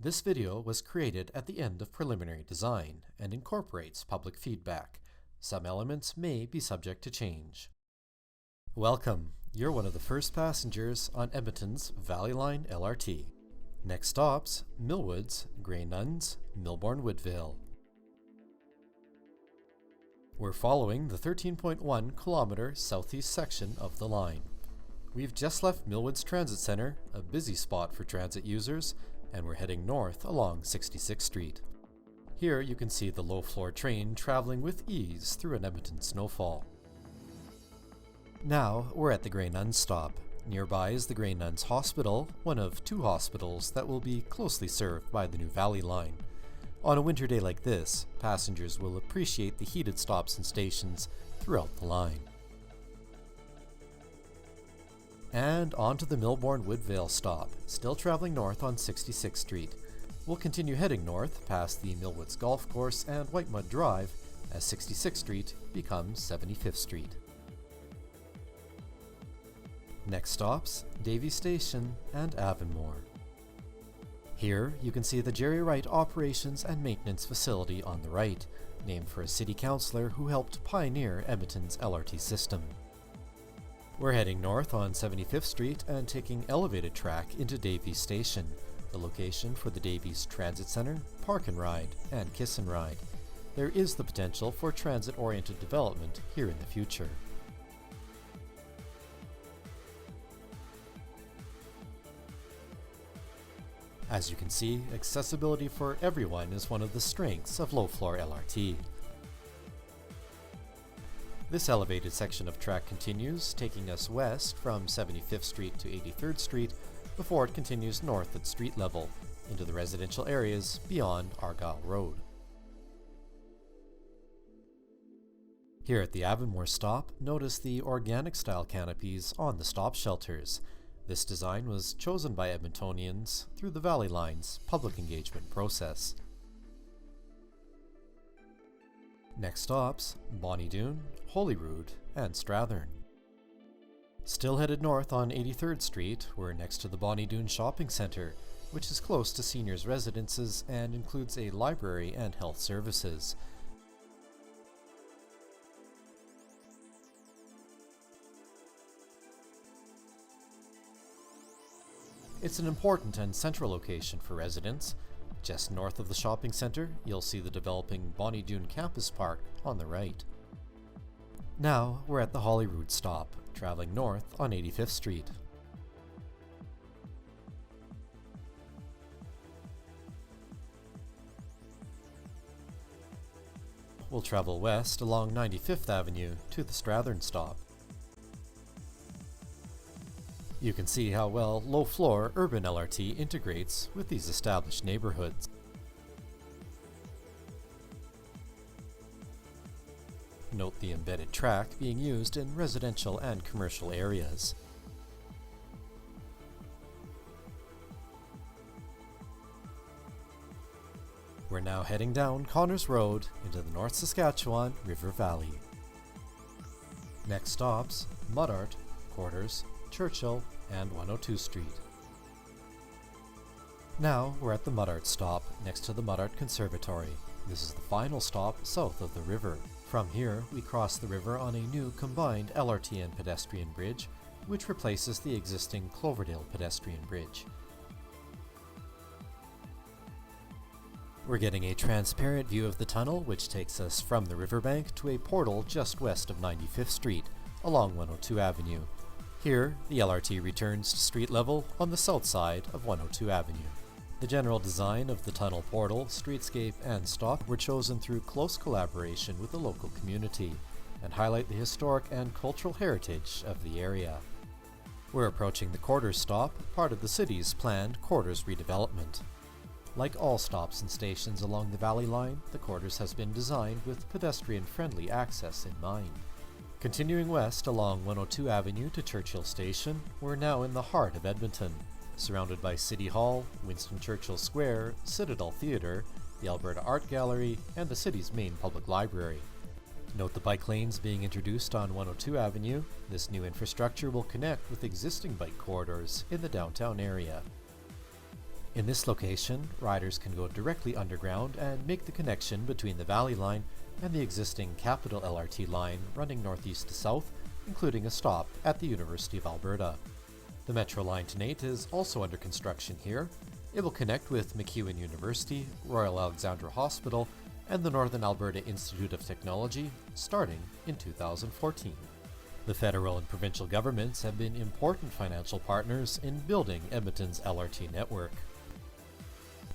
This video was created at the end of preliminary design and incorporates public feedback. Some elements may be subject to change. Welcome! You're one of the first passengers on Edmonton's Valley Line LRT. Next stops, Millwoods, Grey Nuns, Millbourne Woodvale. We're following the 13.1 kilometer southeast section of the line. We've just left Millwoods Transit Centre, a busy spot for transit users, and we're heading north along 66th Street. Here you can see the low-floor train traveling with ease through an Edmonton snowfall. Now we're at the Grey Nuns stop. Nearby is the Grey Nuns Hospital, one of two hospitals that will be closely served by the new Valley Line. On a winter day like this, passengers will appreciate the heated stops and stations throughout the line. And on to the Millbourne Woodvale stop, still traveling north on 66th Street. We'll continue heading north past the Millwoods Golf Course and White Mud Drive as 66th Street becomes 75th Street. Next stops, Davy Station and Aven. Here you can see the Jerry Wright Operations and Maintenance Facility on the right, named for a city councillor who helped pioneer Edmonton's LRT system. We're heading north on 75th Street and taking elevated track into Davy Station, the location for the Davy's Transit Centre, Park and Ride, and Kiss and Ride. There is the potential for transit-oriented development here in the future. As you can see, accessibility for everyone is one of the strengths of low-floor LRT. This elevated section of track continues, taking us west from 75th Street to 83rd Street before it continues north at street level into the residential areas beyond Argyle Road. Here at the Aven stop, notice the organic-style canopies on the stop shelters. This design was chosen by Edmontonians through the Valley Line's public engagement process. Next stops, Doon, Holyrood, and Strathern. Still headed north on 83rd Street, we're next to the Doon Shopping Centre, which is close to seniors' residences and includes a library and health services. It's an important and central location for residents. Just north of the shopping centre, you'll see the developing Doon Campus Park on the right. Now we're at the Holyrood Stop, traveling north on 85th Street. We'll travel west along 95th Avenue to the Strathern Stop. You can see how well low-floor urban LRT integrates with these established neighborhoods. Note the embedded track being used in residential and commercial areas. We're now heading down Connors Road into the North Saskatchewan River Valley. Next stops, Muddart, Quarters, Churchill, and 102 Street. Now we're at the Muddart stop, next to the Muddart Conservatory. This is the final stop south of the river. From here, we cross the river on a new combined LRT and pedestrian bridge, which replaces the existing Cloverdale pedestrian bridge. We're getting a transparent view of the tunnel, which takes us from the riverbank to a portal just west of 95th Street, along 102 Avenue. Here, the LRT returns to street level on the south side of 102 Avenue. The general design of the tunnel portal, streetscape, and stop were chosen through close collaboration with the local community and highlight the historic and cultural heritage of the area. We're approaching the Quarters stop, part of the city's planned Quarters redevelopment. Like all stops and stations along the Valley Line, the Quarters has been designed with pedestrian-friendly access in mind. Continuing west along 102 Avenue to Churchill Station, we're now in the heart of Edmonton, surrounded by City Hall, Winston Churchill Square, Citadel Theatre, the Alberta Art Gallery, and the city's main public library. Note the bike lanes being introduced on 102 Avenue. This new infrastructure will connect with existing bike corridors in the downtown area. In this location, riders can go directly underground and make the connection between the Valley Line and the existing Capital LRT line running northeast to south, including a stop at the University of Alberta. The Metro Line to Nate is also under construction here. It will connect with MacEwan University, Royal Alexandra Hospital, and the Northern Alberta Institute of Technology, starting in 2014. The federal and provincial governments have been important financial partners in building Edmonton's LRT network.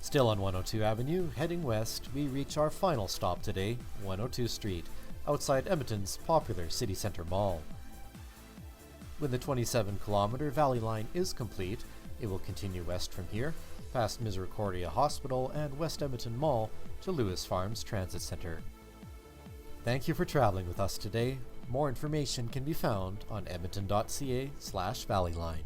Still on 102 Avenue, heading west, we reach our final stop today, 102 Street, outside Edmonton's popular city centre mall. When the 27-kilometre Valley Line is complete, it will continue west from here, past Misericordia Hospital and West Edmonton Mall to Lewis Farms Transit Centre. Thank you for travelling with us today. More information can be found on edmonton.ca/valleyline.